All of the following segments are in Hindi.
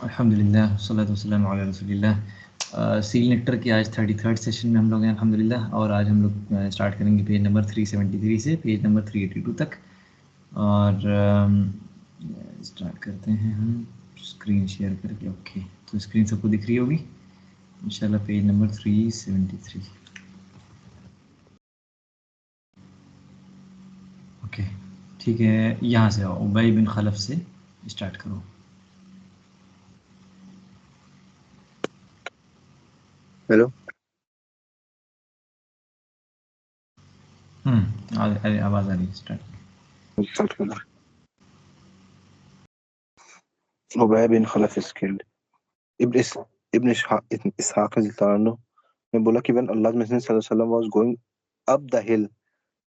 अल्हम्दुलिल्लाह वस्सलातु वस्सलामु अला रसूलिल्लाह। सील नेक्टर की आज 33rd सेशन में हम लोग हैं अल्हम्दुलिल्लाह, और आज हम लोग स्टार्ट करेंगे पेज नंबर 373 से पेज नंबर 382 तक। और स्टार्ट करते हैं हम स्क्रीन शेयर करके। ओके, तो स्क्रीन सबको दिख रही होगी इंशाल्लाह। Page number 373। ओके ठीक है, यहाँ से आओ, उबई बिन खलफ से स्टार्ट करो। हेलो। आवाज़ आ रही है, start. Ubay bin Khalaf is killed. Ibn Ishaq ने बोला कि when Allah's Messenger sallallahu alaihi wasallam was going up the hill,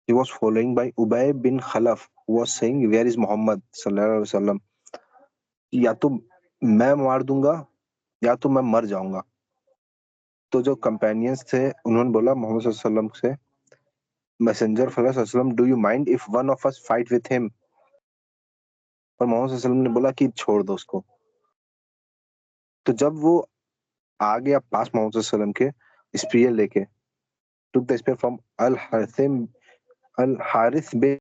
he was following by Ubay bin Khalaf, who was saying, where is Muhammad sallallahu alaihi wasallam? या तो मैं मार दूंगा या तो मैं मर जाऊंगा। तो जो कंपेनियंस थे उन्होंने बोला मोहम्मद सल्लल्लाहु अलैहि वसल्लम से, मैसेंजर सल्लल्लाहु अलैहि वसल्लम, do you mind if one of us fight with him? और मोहम्मद सल्लल्लाहु अलैहि वसल्लम ने बोला कि छोड़ दो उसको। तो जब वो आ गया पास मोहम्मद सल्लल्लाहु अलैहि वसल्लम के स्पीयर लेके, took the spear from Al-Harith bin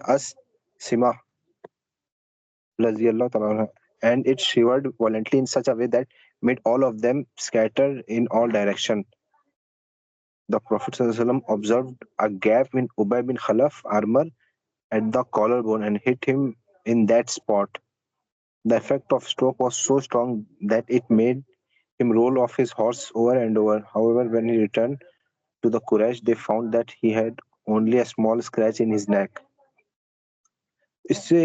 As-Simah radiyallahu ta'ala, and it shivered violently in such a way that made all of them scatter in all directions. The Prophet sallallahu alaihi wasallam observed a gap in Ubay bin Khalaf armor at the collarbone and hit him in that spot. The effect of stroke was so strong that it made him roll off his horse over and over. However, when he returned to the Quraysh, they found that he had only a small scratch in his neck. इससे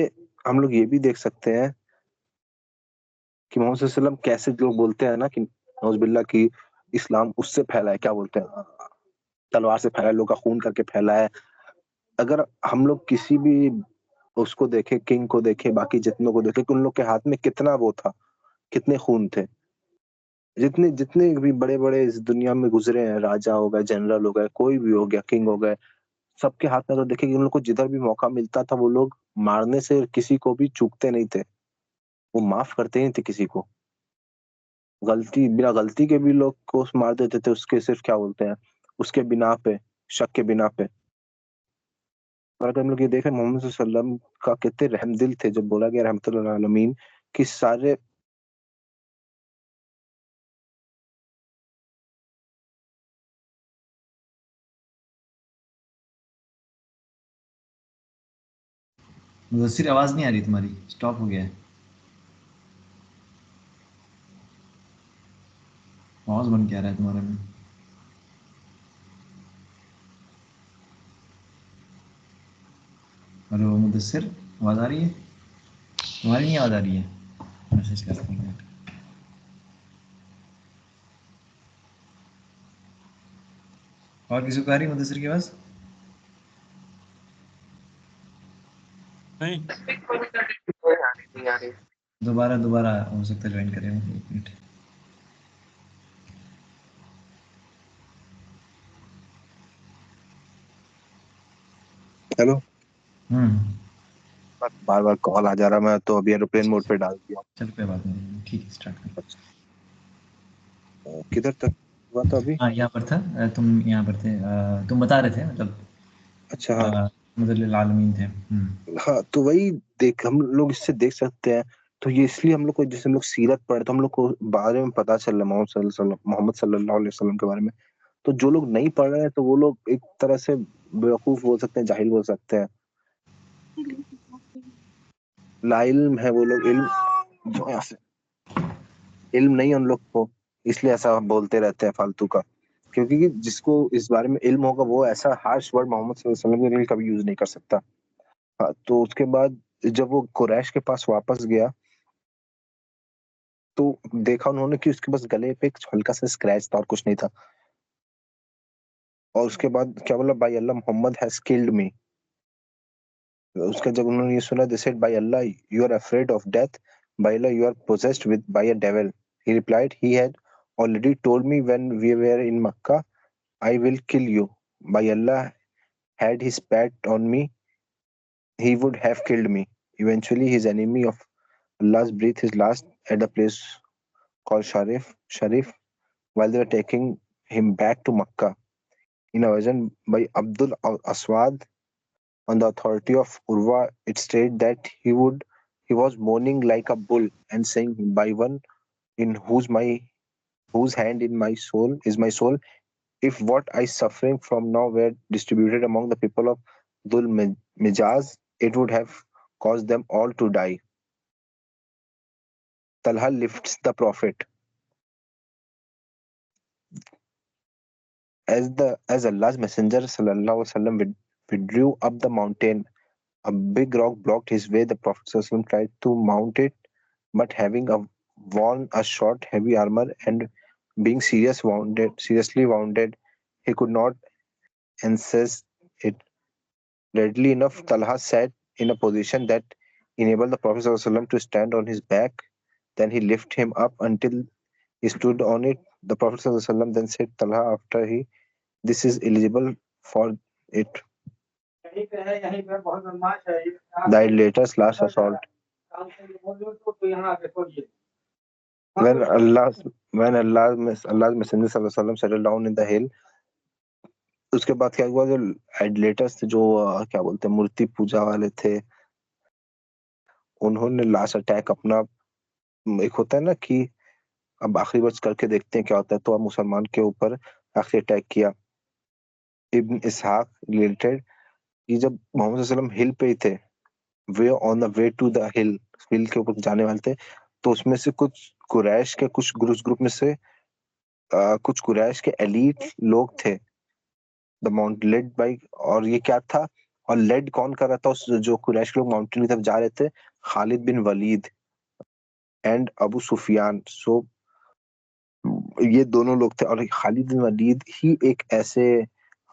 हम लोग ये भी देख सकते हैं कि मोहम्मद सल्लल्लाहु अलैहि वसल्लम कैसे लोग बोलते हैं ना कि नौजुबिल्लाह की इस्लाम उससे फैला है, क्या बोलते हैं, तलवार से फैला है, लोग का खून करके फैला है। अगर हम लोग किसी भी उसको देखें, किंग को देखें, बाकी जितनों को देखें, उन लोग के हाथ में कितना वो था, कितने खून थे। जितने जितने भी बड़े बड़े इस दुनिया में गुजरे हैं, राजा हो गए, जनरल हो गए, कोई भी हो गया, किंग हो गए, सबके हाथ में तो देखें कि उन लोग को जिधर भी मौका मिलता था वो लोग मारने से किसी को भी चूकते नहीं थे, वो माफ करते नहीं थे किसी को। गलती बिना गलती के भी लोग को मार देते थे, उसके सिर्फ क्या बोलते हैं, उसके बिना पे, शक के बिना पे। और अगर हम लोग ये देखें मोहम्मद सल्लल्लाहु अलैहि वसल्लम का कितने रहमदिल थे, जब बोला गया रहमतुल लिल आलमीन कि सारे मुदस्सिर, आवाज़ नहीं आ रही तुम्हारी, स्टॉप हो गया है, आवाज़ बन क्या रहा है तुम्हारे में। हेलो मुदस्सिर, आवाज़ आ रही है? तुम्हारी नहीं आवाज़ आ रही है, मैसेज करते हैं। और किसी को आ रही है मुदस्सिर की आवाज़? नहीं, दोबारा हो सकता है ज्वाइन करें, एक मिनट। हेलो, हम्म, बार बार कॉल आ जा रहा, मैं तो अभी एरोप्लेन मोड पे डाल दिया। चल कोई बात नहीं, ठीक है, स्टार्ट करो। किधर तक हुआ था अभी? हाँ, यहाँ पर था, तुम यहाँ पर थे, तुम बता रहे थे, मतलब अच्छा, हाँ। रहमतुल लिल आलमीन थे। हाँ, तो वही देख हम लोग इससे देख सकते हैं। तो ये इसलिए हम लोग को, जैसे हम लोग सीरत पढ़े तो हम लोग को बारे में पता चल रहा है मोहम्मद सल्लल्लाहु अलैहि वसल्लम के बारे में। तो जो लोग नहीं पढ़ रहे हैं तो वो लोग एक तरह से बेवकूफ बोल सकते हैं, जाहिल बोल सकते हैं, लाइल्म है वो लोग, इल्म जो यहाँ से इल्म नहीं है उन लोग को, इसलिए ऐसा बोलते रहते हैं फालतू का। क्योंकि जिसको इस बारे में इल्म होगा वो ऐसा हार्श वर्ड मोहम्मद सल्लल्लाहु अलैहि वसल्लम के लिए कभी यूज नहीं कर सकता। हाँ, तो उसके बाद जब वो कुरैश के पास वापस गया तो देखा उन्होंने कि उसके पास गले पे एक हल्का सा स्क्रैच था और कुछ नहीं था। और उसके बाद क्या बोला, by Allah Muhammad has killed me. उसका जब उन्होंने ये सुना, they said, by Allah you are afraid of death, by Allah you are possessed with by a devil. He replied, he had already told me when we were in Mecca, I will kill you. By Allah had he spat on me, he would have killed me. Eventually, his enemy of Allah breathed his last at a place called Sharif, while they were taking him back to Makkah. In a version by Abdul Aswad on the authority of Urwa, it stated that he was mourning like a bull and saying, "By one in whose hand in my soul is my soul, if what I suffering from now were distributed among the people of Dhul Mijaz, it would have caused them all to die." Talha lifts the Prophet. As Allah's Messenger sallallahu alaihi wasallam withdrew up the mountain, a big rock blocked his way. The Prophet sallallahu alaihi wasallam tried to mount it, but having worn a short, heavy armor and being seriously wounded, he could not access it. Readily enough, Talha sat in a position that enabled the Prophet sallallahu alaihi wasallam to stand on his back. Then he lifted him up until he stood on it. The Prophet sallallahu alaihi wasallam then said, Talha, after this is eligible for it. Died later's last assault. When Allah's Messenger sallallahu alaihi wasallam settled down in the hill, उसके बाद क्या हुआ, जो आइडलेटर्स थे, जो क्या बोलते हैं, मूर्ति पूजा वाले थे, उन्होंने लास्ट अटैक अपना, एक होता है ना कि अब आखिरी बच करके देखते हैं क्या होता है, तो अब मुसलमान के ऊपर आखिरी अटैक किया. इब्न इसहाक रिलेटेड कि जब मोहम्मद सल्लल्लाहु अलैहि वसल्लम हिल पे ही थे, way on the way to the hill के ऊपर जाने वाले थे, तो उसमें से कुछ कुरैश के कुछ ग्रुप में से कुछ कुरैश के एलीट लोग थे, द माउंट लेड बाय, और ये क्या था और लेड कौन कर रहा था, उस जो कुरैश के लोग माउंटेन की तरफ जा रहे थे, खालिद बिन वलीद एंड अबू सुफियान. सो ये दोनों लोग थे, और खालिद बिन वलीद ही एक ऐसे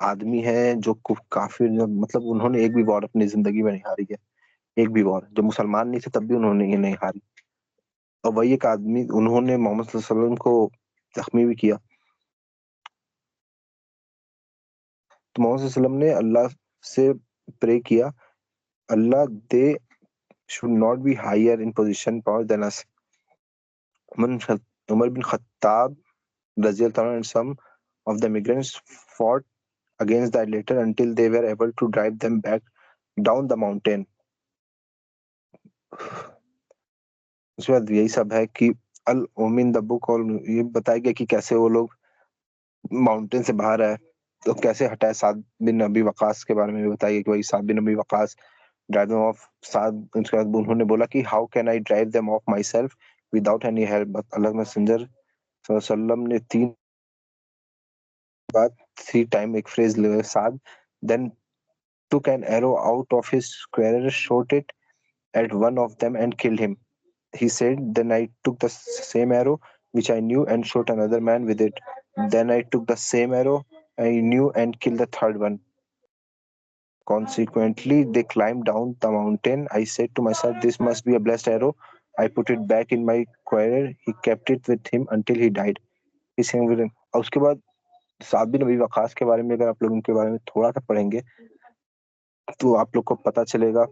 आदमी है जो काफी, मतलब उन्होंने एक भी वॉर अपनी जिंदगी में नहीं हारी है, एक भी वॉर, जो मुसलमान नहीं थे तब भी उन्होंने ये नहीं हारी. और वही एक आदमी, उन्होंने मोहम्मद सल्लल्लाहु अलैहि वसल्लम को जख्मी भी किया. तो मोहम्मद सल्लल्लाहु अलैहि वसल्लम ने अल्लाह से प्रे किया, अल्लाह दे should not be higher in position power than us. Umar bin Khattab and some of the migrants fought against the later until they were able to drive them back down the mountain. उसके बाद यही सब है कि अल ओमिन द बुक, और ये बताया गया कि कैसे वो लोग माउंटेन से बाहर आए, तो कैसे हटाए. साद बिन नबी वकास के बारे में भी बताया गया कि वही साद बिन नबी वकास ड्राइव देम ऑफ. साद, उसके बाद उन्होंने बोला कि how can I drive them of my self without any help, but Allah messenger सल्लल्लाहु ने 3 टाइम एक फ्रेज ले साद, then took an arrow out of his quiver, shot it at one of them and killed him. He said, then I took the same arrow which I knew and shot another man with it. Then I took the same arrow I knew and killed the third one. Consequently, they climbed down the mountain. I said to myself, this must be a blessed arrow. I put it back in my quiver. He kept it with him until he died. और उसके बाद साद बिन नबी वकास के बारे में अगर आप लोग उनके बारे में थोड़ा सा पढ़ेंगे तो आप लोग को पता चलेगा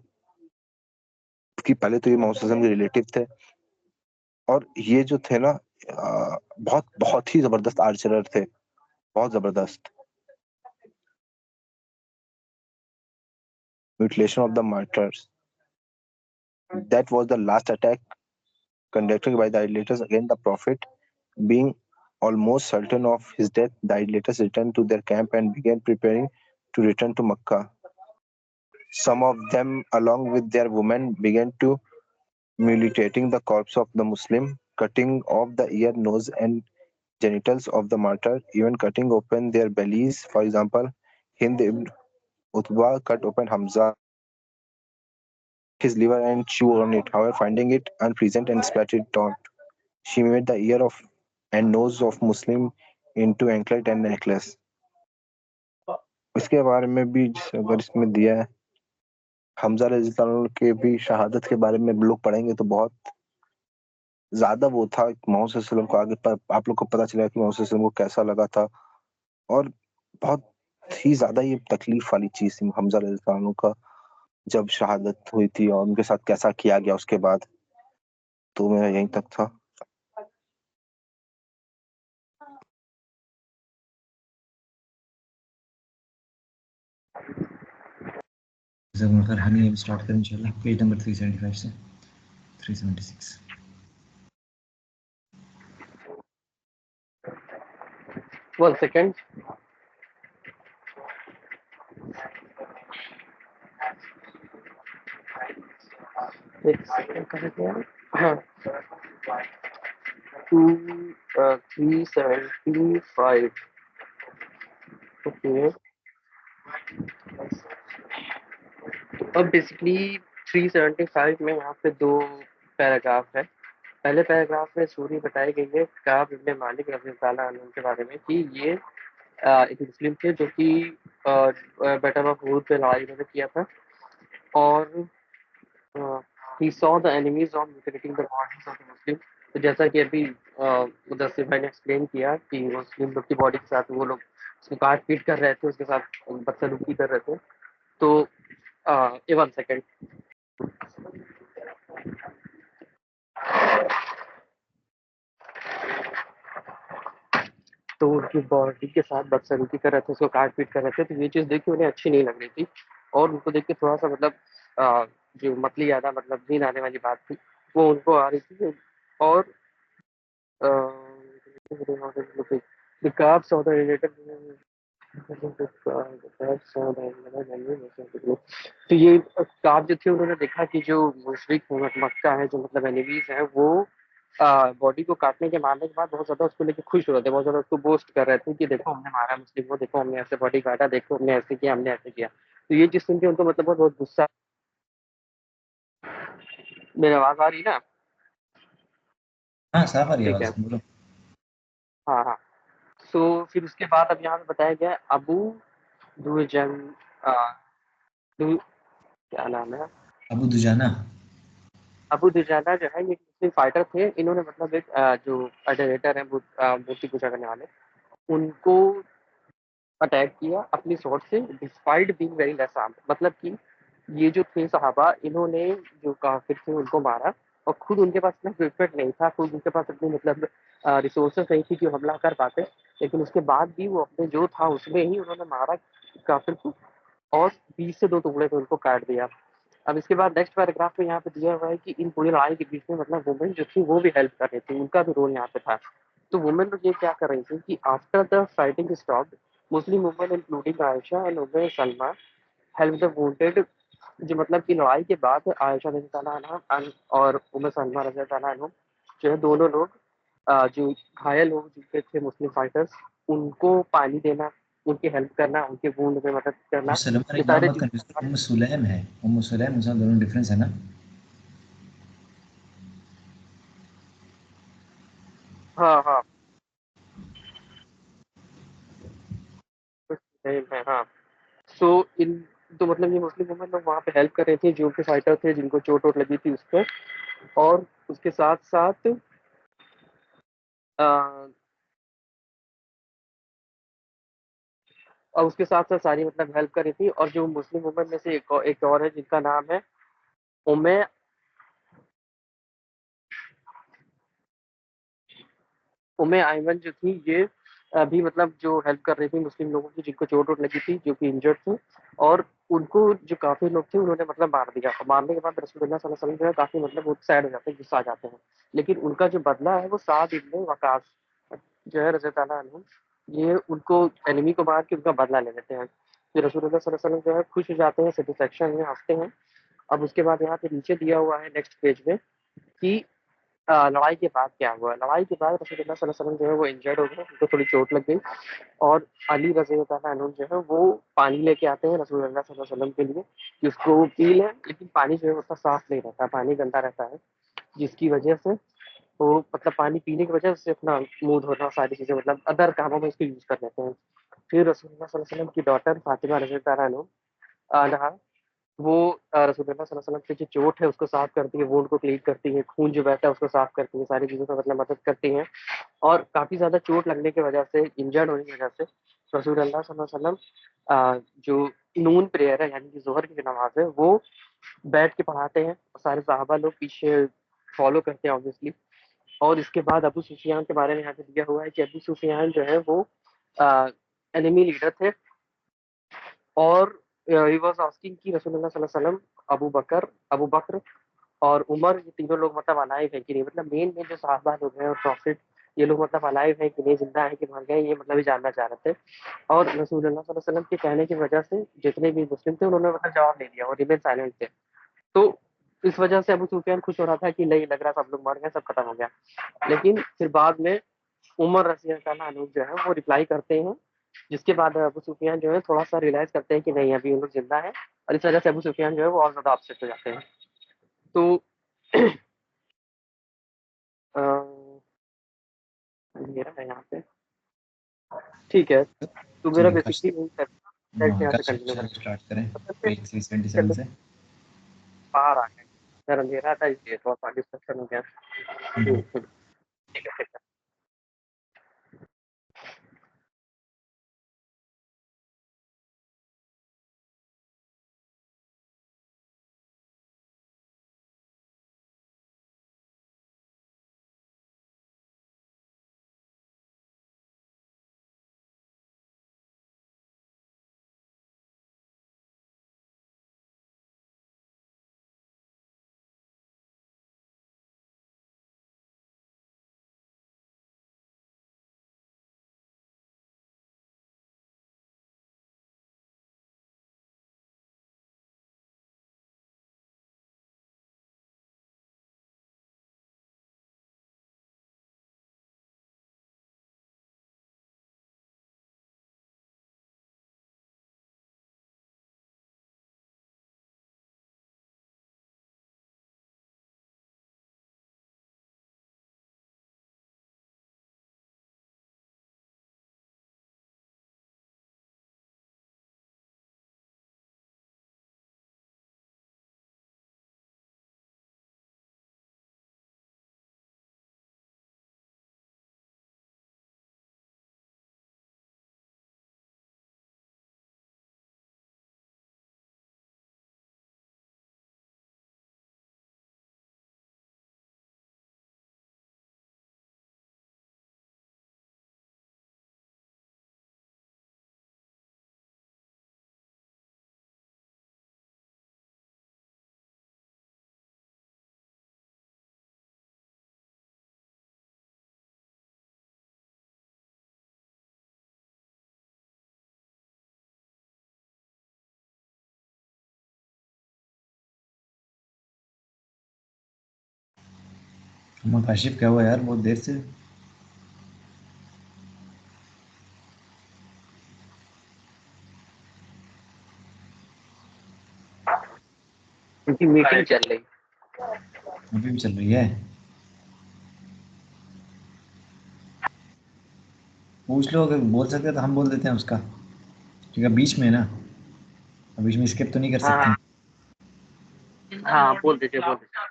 कि पहले तो ये मोहम्मद सल्लल्लाहु अलैहि वसल्लम के रिलेटिव थे, और ये जो थे ना बहुत बहुत ही जबरदस्त आर्चरर थे, बहुत जबरदस्त. Mutilation of the martyrs. That was the last attack conducted by the idolaters against the Prophet. Being almost certain of his death, the idolaters returned to their camp and began preparing to return to Makkah. Some of them, along with their women, began to mutilating the corpse of the Muslim, cutting off the ear, nose, and genitals of the martyr, even cutting open their bellies. For example, Hind ibn Utbah cut open Hamza, his liver, and chew on it. However, finding it unpleasant and spat it out, she made the ear of and nose of Muslim into anklet and necklace. इसके बारे में भी अगर इसमें दिया है, हमजा रज़ियल्लाहु अन्हु के भी शहादत के बारे में लोग पढ़ेंगे तो बहुत ज्यादा वो था. मोहम्मद सल्लल्लाहु अलैहि वसल्लम को आगे आप लोग को पता चलेगा कि मोहम्मद सल्लल्लाहु अलैहि वसल्लम को कैसा लगा था, और बहुत ही ज्यादा ये तकलीफ वाली चीज थी हमजा रज़ियल्लाहु अन्हु का जब शहादत हुई थी, और उनके साथ कैसा किया गया उसके बाद. तो मेरा यहीं तक था। हम ये स्टार्ट करें इंशाल्लाह पेज नंबर 375 से 376। One second. एक सेकंड कर दिया। हाँ 375 ओके। अब बेसिकली 375 में यहाँ पे दो पैराग्राफ है। पहले पैराग्राफ में स्टोरी बताई गई है काब इब्न मालिक रज़ी अल्लाह अन्हु के बारे में कि ये एक मुस्लिम थे जो कि बैटल ऑफ उहुद पे लड़ाई उन्होंने किया था और he saw the enemies of mutilating the bodies of the Muslim। तो जैसा कि अभी मुदस्सिर भाई ने एक्सप्लेन किया कि मुस्लिम लोग की बॉडी के साथ वो लोग उसको काट पीट कर रहे थे, उसके साथ बदसलूकी कर रहे थे। तो ये 1 सेकेंड। तो उनकी बॉडी के साथ बदसलूकी कर रहे थे, उसको काट पीट कर रहे थे। तो ये चीज़ देख के उन्हें अच्छी नहीं लग रही थी और उनको देख के थोड़ा सा मतलब जो मतली ज़्यादा मतलब नींद आने वाली बात थी वो उनको आ रही थी। और the calves of the related तो ये काफ जो थे उन्होंने देखा कि जो मुशरिक मक्का है, जो मतलब एनिमीज है, वो बॉडी को काटने के मारने के बाद बहुत ज्यादा उसको लेके खुश हो रहे थे, बहुत ज्यादा उसको बोस्ट कर रहे थे कि देखो हमने मारा मुस्लिम को, देखो हमने ऐसे बॉडी काटा, देखो हमने ऐसे किया, हमने ऐसे किया। तो ये चीज सुन के उनको मतलब बहुत गुस्सा। मेरी आवाज आ रही ना? हाँ साफ आ रही है ठीक है, आवाज, बोलो। हाँ हाँ। तो फिर उसके बाद अब यहाँ पे बताया गया अबू दुजन क्या नाम है, अबू दुजाना। अबू दुजाना जो है ये मुस्लिम फाइटर थे। इन्होंने मतलब एक जो अडरेटर है मूर्ति पूजा करने वाले, उनको अटैक किया अपनी स्वॉर्ड से despite being very less armed. मतलब कि ये जो थे सहाबा, इन्होंने जो काफिर थे उनको मारा और खुद उनके पास इतना इक्विपमेंट नहीं था, खुद उनके पास अपनी मतलब रिसोर्सेस नहीं थी कि हमला कर पाते, लेकिन उसके बाद भी वो अपने जो था उसमें ही उन्होंने मारा काफिर को और 20 से 2 टुकड़े में उनको काट दिया। अब इसके बाद नेक्स्ट पैराग्राफ में यहाँ पे दिया हुआ है कि इन पूरी लड़ाई के बीच में मतलब वुमेन जो थी वो भी हेल्प कर रही थी, उनका भी रोल यहाँ पे था। तो वुमेन लोग ये क्या कर रही थी कि after the fighting stopped, Muslim women including Ayesha and Umme Salma help the wounded. जो मतलब कि लड़ाई के बाद आयशा रज़ी अल्लाह अन्हा और उम्मे सलमा रज़ी अल्लाह अन्हा जो है दोनों लोग जो घायल लोग जिनके थे मुस्लिम फाइटर्स, उनको पानी देना, उनकी हेल्प करना, उनके वुंड में मदद करना, मुसलमान ये एक नाम सारे मत कंफ्यूज करो, उम्म सुलैम है, उम्म सुलैम उसमें दोनों डिफरेंस है ना। हाँ हाँ है हाँ। सो इन तो मतलब ये मुस्लिम वुमेन लोग वहाँ पे हेल्प कर रहे थे जो उनके फाइटर थे जिनको चोट वोट लगी थी उस पर। और उसके साथ साथ और उसके साथ साथ सारी मतलब हेल्प कर रही थी। और जो मुस्लिम वुमेन में से एक और है जिनका नाम है उम्मे उम्मे आयमन जो थी, ये अभी मतलब जो हेल्प कर रही थी मुस्लिम लोगों की जिनको चोट वोट लगी थी, जो कि इंजर्ड थे। और उनको जो काफी लोग थे उन्होंने मतलब मार दिया और मारने के बाद रसूलुल्लाह सल्लल्लाहु अलैहि वसल्लम जो है काफी मतलब बहुत सैड हो जाते हैं, गुस्सा आ जाते हैं। लेकिन उनका जो बदला है वो साद इब्न वकास जो है रज़ी अल्लाह अन्हु, ये उनको एनिमी को मार के उनका बदला ले लेते हैं। फिर रसूलुल्लाह सल्लल्लाहु अलैहि वसल्लम जो है खुश हो जाते हैं, सेटिस्फेक्शन में हंसते हैं। अब उसके बाद यहाँ पे नीचे दिया हुआ है नेक्स्ट पेज में कि लड़ाई के बाद क्या हुआ। लड़ाई के बाद रसूलुल्लाह सल्लल्लाहु अलैहि वसल्लम जो है वो इंजर्ड हो गए, उनको थोड़ी चोट लग गई और अली रज़ी अल्लाह अन्हु जो है वो पानी लेके आते हैं रसूलुल्लाह सल्लल्लाहु अलैहि वसल्लम के लिए कि उसको पी लें। लेकिन पानी जो है उतना साफ नहीं रहता, पानी गंदा रहता है, जिसकी वजह से वो मतलब पानी पीने की वजह से अपना मुंह धोना सारी चीजें मतलब अदर कामों में इसको यूज कर लेते हैं। फिर रसूलुल्लाह सल्लल्लाहु अलैहि वसल्लम की डॉटर फातिमा रज़ी अल्लाह अन्हा वो रसूलुल्लाह सल्लल्लाहु अलैहि वसल्लम की जो चोट है उसको साफ करती है, वुंड को क्लीन करती है, खून जो बहता है उसको साफ करती है, सारी चीज़ों का मतलब मदद करती हैं। और काफ़ी ज़्यादा चोट लगने की वजह से, इंजर्ड होने की वजह से रसूलुल्लाह सल्लल्लाहु अलैहि वसल्लम जो नून प्रेयर है यानी कि ज़ोहर की जो नमाज़ है वो बैठ के पढ़ाते हैं। सारे सहाबा लोग पीछे फॉलो करते हैं ऑब्वियसली। और इसके बाद अबू सुफियान के बारे में यहाँ पे दिया हुआ है कि अबू सुफियान जो है वो एनिमी लीडर थे, और ही वाज आस्किंग कि रसूलुल्लाह सल्लल्लाहु अलैहि वसल्लम, अबू बकर और उमर, ये तीनों लोग मतलब अलाइव है कि नहीं, मतलब मेन जो साहबा लोग हैं और प्रॉफिट, ये लोग मतलब अलाइव है कि नहीं, जिंदा है कि मर गए, ये मतलब ये जानना चाह रहे थे। और रसूलुल्लाह सल्लल्लाहु अलैहि वसल्लम के कहने की वजह से जितने भी मुस्लिम थे उन्होंने मतलब जवाब दे दिया और रिमेन साइलेंट थे। तो इस वजह से अबू सुफियान खुश हो रहा था कि नहीं, लग रहा सब लोग मर गए, सब खत्म हो गया। लेकिन फिर बाद में उमर रज़ी अल्लाह अन्हु जो है वो रिप्लाई करते हैं, जिसके बाद अबू सुफियान जो है थोड़ा सा रियलाइज करते हैं कि नहीं, अभी उन लोग जिंदा है, और इस वजह से अबू सुफियान जो है वो और ज्यादा अपसेट हो जाते हैं। तो अ, मेरा है यहाँ पे, ठीक है, तो मेरा चलिए बेसिकली यही है, यहाँ से कंटिन्यू चलो करते स्टार्ट करें हैं। पेज 377 से। बाहर आ गए, सर अंधेरा था इसलिए थोड़ा सा डिस्ट्रक्शन हो गया। ठीक है, ठीक है। काशिफ क्या हुआ यार बहुत देर से? क्योंकि मीटिंग चल रही। अभी भी चल रही है? पूछ लो, अगर बोल सकते हैं तो हम बोल देते हैं उसका, ठीक है? बीच में है ना, बीच में स्किप तो नहीं कर सकते हैं। हाँ, बोल दीजिए, बोल दीजिए।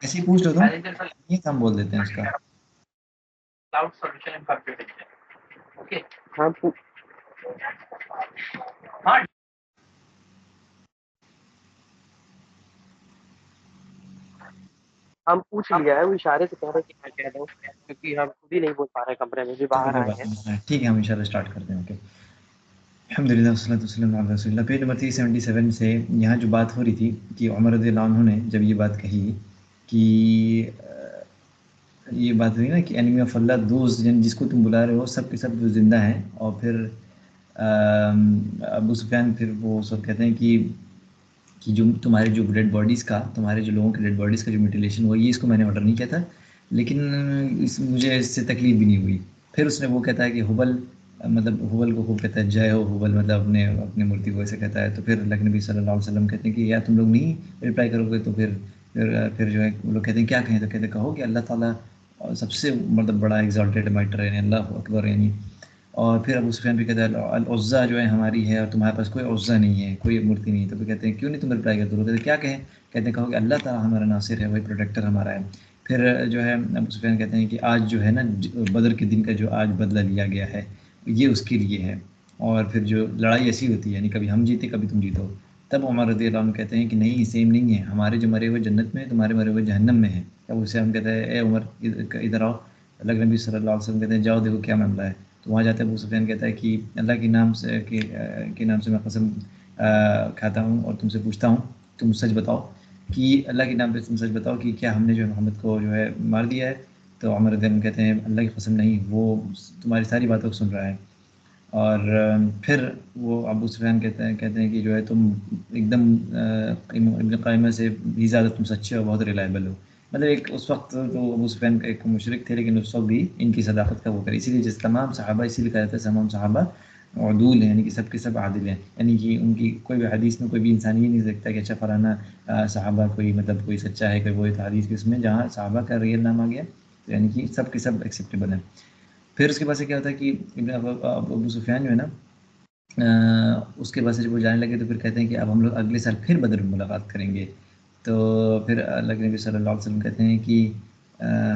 ऐसे ही पूछ लो तुम, नहीं तो हम बोल देते हैं उसका। हाँ, हम पूछ लिया है, वो इशारे से कह रहे हैं कि मैं कह दूं, क्योंकि हम खुद ही नहीं बोल पा रहे, कमरे में भी चलो बाहर कोई आए बात हैं। नहीं, ठीक है, हम इंशाल्लाह स्टार्ट करते हैं। ओके, अल्हम्दुलिल्लाह वस्सलातु वस्सलामु अला रसूलिल्लाह। पेज नंबर 377 से यहाँ जो बात हो रही थी कि उमर रज़ियल्लाहु अन्हु ने जब ये बात कही कि ये बात हुई ना कि एनिमी ऑफ अल्लाह दोस्त जिसको तुम बुला रहे हो सब के सब जो ज़िंदा हैं, और फिर अबू सुफियान फिर वो सब कहते हैं कि जो तुम्हारे जो डेड बॉडीज़ का, तुम्हारे जो लोगों के डेड बॉडीज़ का जो म्यूटिलेशन हुआ, ये इसको मैंने ऑर्डर नहीं किया था, लेकिन मुझे इससे तकलीफ भी नहीं हुई। फिर उसने वो कहता है कि हुबल, मतलब हुबल को खूब कहता है, जय हो हुबल, मतलब अपने अपने मूर्ति को ऐसे कहता है। तो फिर अल्लाह के नबी सल्लल्लाहु अलैहि वसल्लम कहते हैं कि यार तुम लोग नहीं रिप्लाई करोगे तो फिर जो है वो लोग कहते हैं क्या कहें, तो कहते कहो कि अल्लाह ताला सबसे मतलब बड़ा एग्जॉल्टेड मैटर है, यानी अल्लाह अकबर, यानी। और फिर अबू सुफियान भी कहता है अल-उज़्ज़ा जो है हमारी है और तुम्हारे पास कोई उज़्ज़ा नहीं है, कोई मूर्ति नहीं है। तो फिर कहते हैं क्यों नहीं तुम रिप्लाई करते? लोग कहते हैं क्या कहें? कहते हैं कहो कि अल्लाह ताला हमारा नासिर है, वही प्रोटेक्टर हमारा है। फिर जो है अबू सुफियान कहते हैं कि आज जो है ना बदर के दिन का जो आज बदला लिया गया है ये उसके लिए है, और फिर जो लड़ाई ऐसी होती है, यानी कभी हम जीते कभी तुम जीतो, तब उमर रज़ी अल्लाह अन्हु कहते हैं कि नहीं, सेम नहीं है, हमारे जो मरे हुए जन्नत में है, तुम्हारे मरे हुए जहन्नम में है। तब उसे हम कहते हैं, ए उमर इधर आओ। अल्लाह के नबी सल्लल्लाहु अलैहि वसल्लम कहते हैं, जाओ देखो क्या मामला है। तो वहाँ जाते अबू सुफियान कहता है कि अल्लाह के नाम से के नाम से मैं कसम खाता हूँ और तुमसे पूछता हूँ, तुम सच बताओ कि अल्लाह के नाम पे तुम सच बताओ कि क्या हमने जो है मोहम्मद को जो है मार दिया है। तो उमर रज़ी अल्लाह अन्हु कहते हैं, अल्लाह की कसम नहीं, वो तुम्हारी सारी बातों को सुन रहा है। और फिर वो अबू सुफियान कहते हैं कि जो है तुम एकदम इब्न क़ाइमा से भी ज़्यादा तुम सच्चे हो, बहुत रिलायबल हो। मतलब एक उस वक्त तो अबू सुफियान एक मुशरिक थे, लेकिन उस वक्त भी इनकी सदाकत का वो करे। इसीलिए जिस तमाम सहाबा, इसीलिए कहा जाता है तमाम सहाबा उदूल हैं, यानी कि सब के सब आदिल हैं। यानी कि उनकी कोई भी हदीस में कोई भी इंसान ये नहीं देखता कि अच्छा फलाना सहाबा कोई मतलब कोई सच्चा है, कोई वो है। हदीस के उसमें जहाँ सहाबा का रियल नाम आ गया तो यानी कि सब के सब एक्सेप्टेबल हैं। फिर उसके बाद से क्या होता है कि अबू सुफियान जो है ना, उसके बाद से जब वो जाने लगे तो फिर कहते हैं कि अब हम लोग अगले साल फिर बदर में मुलाकात करेंगे। तो फिर अल्लाह के नबी सल्लल्लाहु अलैहि वसल्लम कहते हैं कि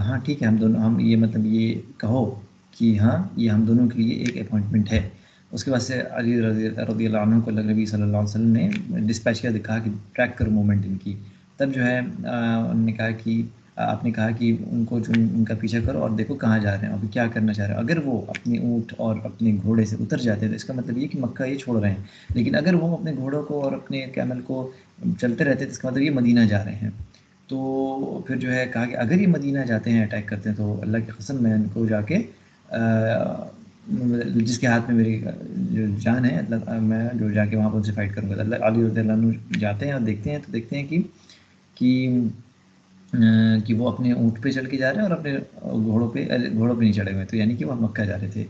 हाँ ठीक है, हम दोनों हम ये मतलब ये कहो कि हाँ ये हम दोनों के लिए एक अपॉइंटमेंट है। उसके बाद से अली रज़ी अल्लाह अन्हु को अल्लाह के नबी सल्लल्लाहु अलैहि वसल्लम ने डिस्पैच किया, दिखा कि ट्रैक करो मूवमेंट इनकी। तब जो है उन्होंने कहा कि आपने कहा कि उनको जो उनका पीछा करो और देखो कहाँ जा रहे हैं, अभी क्या करना चाह रहे हैं। अगर वो अपने ऊँट और अपने घोड़े से उतर जाते हैं तो इसका मतलब ये कि मक्का ये छोड़ रहे हैं। लेकिन अगर वो अपने घोड़ों को और अपने कैमल को चलते रहते हैं तो इसका मतलब ये मदीना जा रहे हैं। तो फिर जो है कहा कि अगर ये मदीना जाते हैं, अटैक करते हैं, तो अल्लाह की कसम मैं इनको जाके जिसके हाथ में मेरी जो जान है, मैं जो जाके वहाँ पर उनसे फाइट करूँगा। अल्लाह अली रज़ियल्लाहु अन्हु जाते हैं और देखते हैं तो देखते हैं कि वो अपने ऊँट पे चढ़ के जा रहे हैं और अपने घोड़ों पे नहीं चढ़े हुए, तो यानी कि वो मक्का जा रहे थे।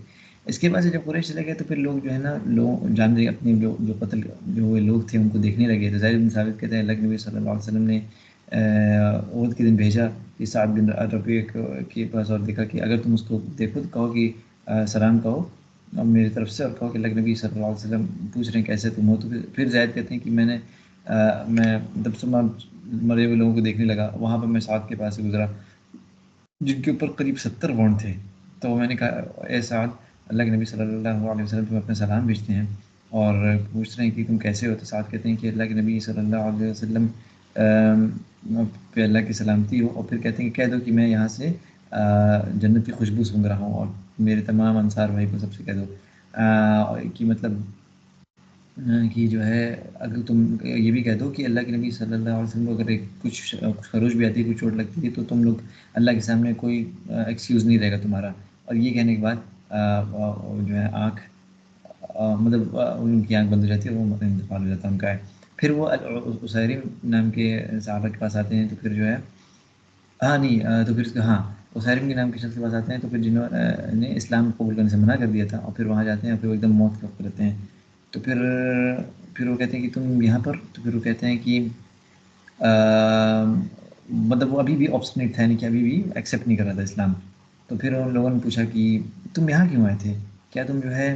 इसके बाद से जब कुरैश चले गए तो फिर लोग जो है ना जान रहे अपने जो कत्ल जो हुए लोग थे उनको देखने लगे। तो ज़ैद बिन साबित कहते हैं अल्लाह के नबी सल्लल्लाहु अलैहि वसल्लम ने उहद के दिन भेजा कि साद बिन रबीअ के पास और देखा कि अगर तुम उसको देखो तो कहो कि सलाम कहो और मेरी तरफ से, और कहो कि अल्लाह के नबी सल्लल्लाहु अलैहि वसल्लम पूछ रहे हैं कैसे तुम हो। तो फिर ज़ैद कहते हैं कि मैं जब से मरे हुए लोगों को देखने लगा, वहाँ पर मैं साद के पास से गुजरा जिनके ऊपर करीब 70 वॉन्ड थे। तो मैंने कहा, ए साद, अल्लाह के नबी सल्लल्लाहु अलैहि वसल्लम तुम्हें अपना सलाम भेजते हैं और पूछ रहे हैं कि तुम कैसे हो। तो साद कहते हैं कि अल्लाह के नबी सल्लल्लाहु अलैहि वसल्लम पे अल्लाह की सलामती हो। और फिर कहते हैं कि कह दो कि मैं यहाँ से जन्नत की खुशबू सूंघ रहा हूँ, और मेरे तमाम अंसार भाई को सबसे कह दो कि मतलब कि जो है अगर तुम ये भी कह दो कि अल्लाह के नबी सल्लल्लाहु अलैहि वसल्लम को अगर कुछ खरोच भी आती है, कुछ चोट लगती है, तो तुम लोग अल्लाह के सामने कोई एक्सक्यूज़ नहीं रहेगा तुम्हारा। और ये कहने के बाद जो है आँख मतलब उनकी आँख बंद हो जाती है, वो इंतकाल हो जाता है उनका। फिर वो उसैरिम नाम के सहाबा के पास आते हैं। तो फिर जो है हाँ नहीं तो फिर उसका हाँ उसैरिम के नाम के शख्स के पास आते हैं। तो फिर जिन्होंने इस्लाम कबूल करने से मना कर दिया था, और फिर वहाँ जाते हैं और फिर वो एकदम मौत के वक्त रहते हैं। तो फिर वो कहते हैं कि तुम यहाँ पर, तो फिर वो कहते हैं कि मतलब वो अभी भी ऑब्स्टिनेट था, यानी कि अभी भी एक्सेप्ट नहीं कर रहा था इस्लाम। तो फिर उन लोगों ने पूछा कि तुम यहाँ क्यों आए थे, क्या तुम जो है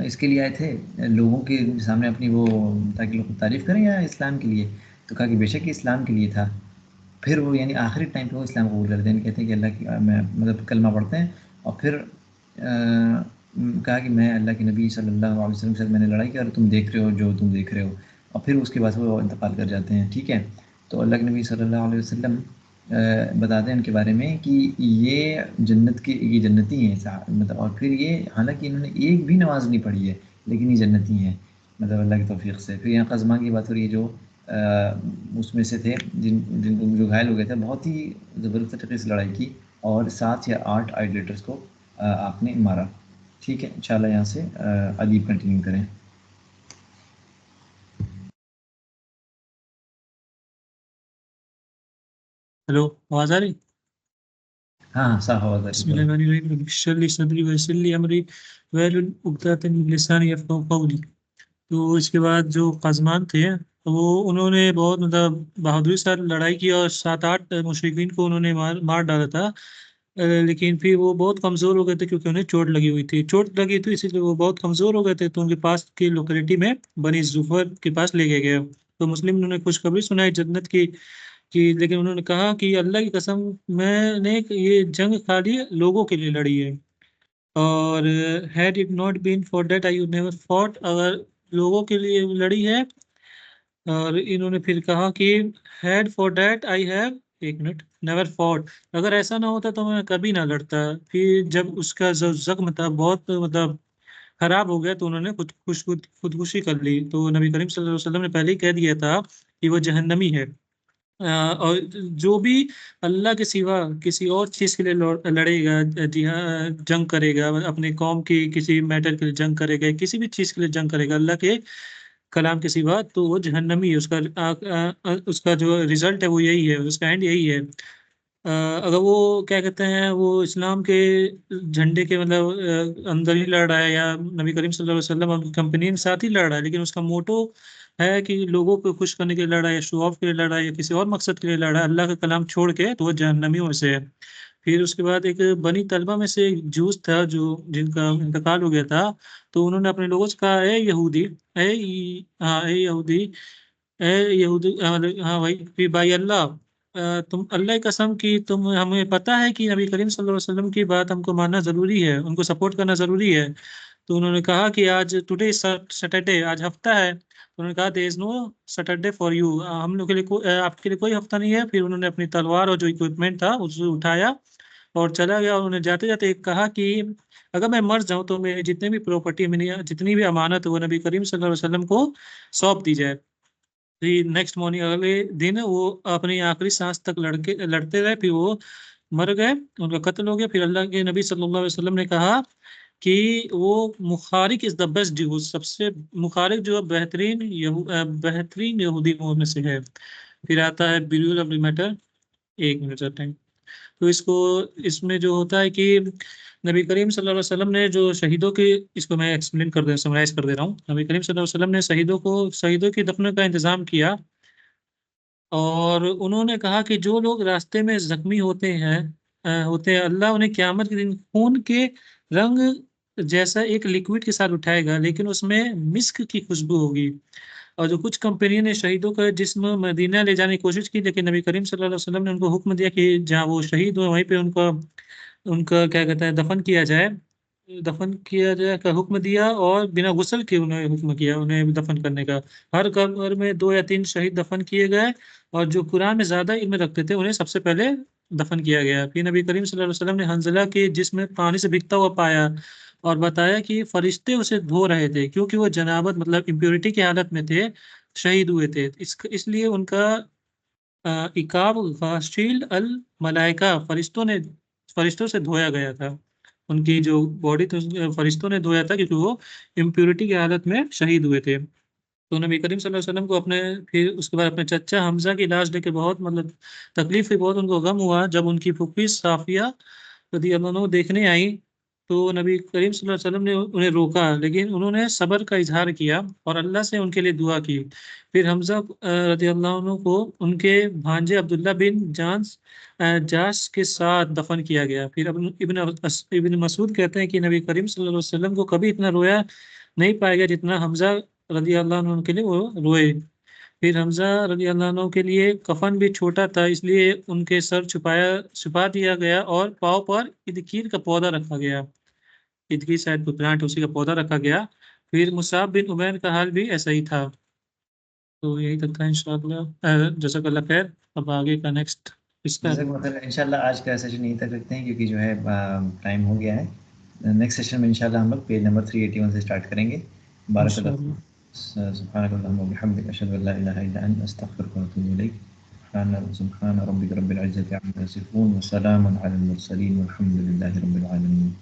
इसके लिए आए थे लोगों के सामने अपनी वो ताकि लोग तारीफ़ करें, या इस्लाम के लिए। तो कहा कि बेशक इस्लाम के लिए था। फिर वो यानी आखिरी टाइम पे वो इस्लाम कबूल करते हैं, कहते हैं कि अल्लाह की मैं मतलब कलमा पढ़ते हैं। और फिर कहा कि मैं अल्लाह के नबी सल्लल्लाहु अलैहि वसल्लम के साथ मैंने लड़ाई की और तुम देख रहे हो जो तुम देख रहे हो। और फिर उसके बाद वो इंतकाल कर जाते हैं। ठीक है, तो अल्लाह के नबी सल्लल्लाहु अलैहि वसल्लम बताते हैं उनके बारे में कि ये ये जन्नती हैं मतलब। और फिर ये हालांकि इन्होंने एक भी नमाज नहीं पढ़ी है, लेकिन ये जन्नती हैं मतलब अल्लाह की तौफीक से। फिर यहाँ क़ज़मा की बात हो रही है, जो उसमें से थे जिनको जो घायल हो गए थे, बहुत ही ज़बरदस्त तरीके से लड़ाई की और 7 या 8 आइडलेटर्स को आपने मारा। ठीक है, इंशाल्लाह यहाँ से आगे कंटिन्यू करें। हेलो, आवाज आ रही? हाँ साफ आवाज़ आ रही है। बिस्मिल्लाहिर्रहमानिर्रहीम, रब्बि इश्रह ली सदरी वयस्सिर ली अमरी वहलुल उक़दतम मिन लिसानी यफ़क़हू क़ौली। तो इसके बाद जो क़ज़मान थे वो उन्होंने बहुत मतलब बहादुरी से लड़ाई की और 7-8 मुशरिकीन को उन्होंने मार डाला था। लेकिन फिर वो बहुत कमज़ोर हो गए थे क्योंकि उन्हें चोट लगी हुई थी। चोट लगी थी इसीलिए वो बहुत कमज़ोर हो गए थे, तो उनके पास की लोकेलिटी में बनी ज़ुफ़र के पास ले गए। तो मुस्लिम उन्होंने खुशखबरी सुनाई जन्नत की कि, लेकिन उन्होंने कहा कि अल्लाह की कसम, मैंने ये जंग खाली लोगों के लिए लड़ी है, और had it not been for that I would never fought. अगर लोगों के लिए लड़ी है। और इन्होंने फिर कहा कि had for that I have, एक मिनट, नेवर फॉट, अगर ऐसा ना होता तो मैं कभी ना लड़ता। फिर जब उसका जो जख्म था बहुत मतलब खराब हो गया तो उन्होंने खुदकुशी कर ली। तो नबी करीम सल्लल्लाहु अलैहि वसल्लम ने पहले ही कह दिया था कि वो जहन्नमी है। और जो भी अल्लाह के सिवा किसी और चीज़ के लिए लड़ेगा, जंग करेगा, अपने कौम की किसी मैटर के लिए जंग करेगा, किसी भी चीज़ के लिए जंग करेगा अल्लाह के कलाम के सिवा, तो वो जहन्नमी है। उसका जो रिजल्ट है वो यही है, उसका एंड यही है। अगर वो क्या कहते हैं वो इस्लाम के झंडे के मतलब अंदर ही लड़ रहा है, या नबी करीम सल्लल्लाहु अलैहि वसल्लम उनकी कंपनी के साथ ही लड़ रहा है, लेकिन उसका मोटो है कि लोगों को खुश करने के लिए लड़ रहा है, या शो ऑफ के लिए लड़ रहा है, या किसी और मकसद के लिए लड़ रहा है, अल्लाह का कलाम छोड़ के, तो वो जहन्नमियों में से है। फिर उसके बाद एक बनी तलबा में से एक जूस था जो जिनका इंतकाल हो गया था। तो उन्होंने अपने लोगों से कहा, ए यहूदी, हाँ ए यहूदी, ए यहूदी, हाँ भाई, फिर भाई अल्लाह, तुम अल्लाह की कसम की तुम, हमें पता है कि नबी करीम सल्लल्लाहु अलैहि वसल्लम की बात हमको मानना जरूरी है, उनको सपोर्ट करना जरूरी है। तो उन्होंने कहा कि आज टुडे सैटरडे, आज हफ्ता है। तो उन्होंने कहा there is no Saturday for you, हम लोग के लिए आपके लिए कोई हफ्ता नहीं है। फिर उन्होंने अपनी तलवार और जो इक्विपमेंट था उसे उठाया और चला गया। और उन्होंने जाते जाते एक कहा कि अगर मैं मर जाऊं तो मेरी जितनी भी प्रॉपर्टी, मेरी जितनी भी अमानत है वो नबी करीम सल्लल्लाहु अलैहि वसल्लम को सौंप दी जाए। फिर नेक्स्ट मॉर्निंग, अगले दिन वो अपनी आखिरी सांस तक लड़ते रहे, फिर वो मर गए, उनका कत्ल हो गया। फिर अल्लाह के नबी सल्लल्लाहु अलैहि वसल्लम ने कहा कि वो मुखारिक इज द बेस्ट ज्यू, सबसे मुखारिक जो है बेहतरीन यहूदी में से है। फिर आता है बिल्कुल ऑफ द मैटर, एक मिनट का टाइम। तो इसमें जो होता है कि नबी करीम सल्लल्लाहु अलैहि वसल्लम ने जो शहीदों के, इसको मैं एक्सप्लेन कर दे समराइज कर दे रहा हूँ। नबी करीम सल्लल्लाहु अलैहि वसल्लम ने शहीदों की दफन का इंतजाम किया। और उन्होंने कहा कि जो लोग रास्ते में जख्मी होते हैं, अल्लाह उन्हें क़यामत के दिन खून के रंग जैसा एक लिक्विड के साथ उठाएगा, लेकिन उसमें मिस्क की खुशबू होगी। और जो कुछ कंपनी ने शहीदों का जिस्म मदीना ले जाने की कोशिश की, लेकिन नबी करीम सल्लल्लाहु अलैहि वसल्लम ने उनको हुक्म दिया कि जहाँ वो शहीद हुए वहीं पे उनका उनका क्या कहते हैं दफन किया जाए का हुक्म दिया। और बिना गुस्ल के उन्हें हुक्म किया उन्हें दफन करने का। हर कब्र में 2 या 3 शहीद दफन किए गए, और जो कुरान में ज्यादा इल्म रखते थे उन्हें सबसे पहले दफन किया गया। फिर नबी करीम सल्लल्लाहु अलैहि वसल्लम ने हंजला के जिस्म पानी से भीगता हुआ पाया, और बताया कि फरिश्ते उसे धो रहे थे, क्योंकि वो जनाबत मतलब इम्प्योरिटी की हालत में थे, शहीद हुए थे। इसलिए उनका इकाब गाशील अल मलाइका, फरिश्तों से धोया गया था। उनकी जो बॉडी थी फरिश्तों ने धोया था, क्योंकि वो इम्प्योरिटी की हालत में शहीद हुए थे। तो नबी करीम सल्लल्लाहु अलैहि वसल्लम को फिर उसके बाद अपने चचा हमजा की लाश लेके बहुत मतलब तकलीफ हुई, बहुत उनको गम हुआ। जब उनकी फूफी साफिया रदी अल्लाह अन्हा देखने आई, तो नबी करीम सल्लल्लाहु अलैहि वसल्लम ने उन्हें रोका, लेकिन उन्होंने सब्र का इजहार किया और अल्लाह से उनके लिए दुआ की। फिर हमजा रदी अल्लाह अन्हु को उनके भांजे अब्दुल्ला बिन जाश के साथ दफन किया गया। फिर इब्न मसूद कहते हैं कि नबी करीम सल्लल्लाहु अलैहि वसल्लम को कभी इतना रोया नहीं पाया गया जितना हमजा रदी अल्लाह अन्हु के लिए वो रोए। फिर हमजा रदी अल्लाह अन्हु के लिए कफन भी छोटा था, इसलिए उनके सर छुपा दिया गया और पाँव पर इदकीर का पौधा रखा गया। इदकीर शायद कोई प्लांट, उसी का पौधा रखा गया। फिर मुसाब बिन उमैर का हाल भी ऐसा ही था। तो यही तक था इंशाअल्लाह। जज़ाकल्लाह खैर। अब आगे का नेक्स्ट इसका। इंशाल्लाह आज का सेशन यहीं तक रखते हैं, क्योंकि जो है टाइम हो गया है। नेक्स्ट सेशन में इंशाल्लाह हम लोग पेज नंबर 381 से स्टार्ट करेंगे। बारकल्लाह सुब्हानकल्लाहुम्मा व बिहम्दिक अशहदु अल्ला इलाहा इल्ला अंता अस्तगफिरुका व अतूबु इलैक। सुब्हान रब्बिका रब्बिल इज्जति अम्मा यसिफून व सलामुन अलल मुरसलीन वल्हम्दुलिल्लाहि रब्बिल आलमीन।